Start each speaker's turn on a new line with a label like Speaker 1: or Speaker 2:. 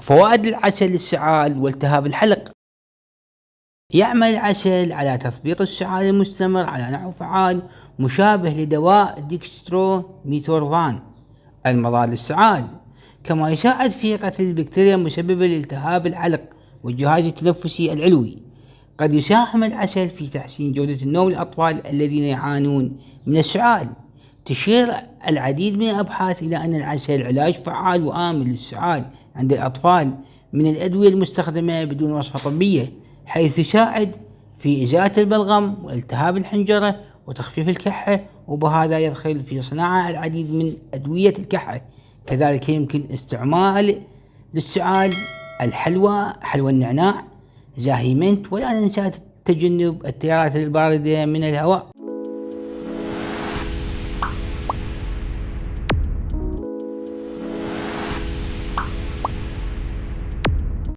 Speaker 1: فوائد العسل للسعال والتهاب الحلق. يعمل العسل على تثبيط السعال المستمر على نحو فعال مشابه لدواء ديكستروميثورفان المضاد للسعال، كما يساعد في قتل البكتيريا المسببة لالتهاب الحلق والجهاز التنفسي العلوي. قد يساهم العسل في تحسين جودة النوم للأطفال الذين يعانون من السعال. تشير العديد من الأبحاث إلى أن العسل علاج فعال وآمن للسعال عند الأطفال من الأدوية المستخدمة بدون وصفة طبية، حيث يساعد في إزالة البلغم والتهاب الحنجرة وتخفيف الكحة، وبهذا يدخل في صناعة العديد من أدوية الكحة. كذلك يمكن استعمال للسعال الحلوى، حلوى النعناع، زاهيمنت، ولا ننسى تجنب التيارات الباردة من الهواء.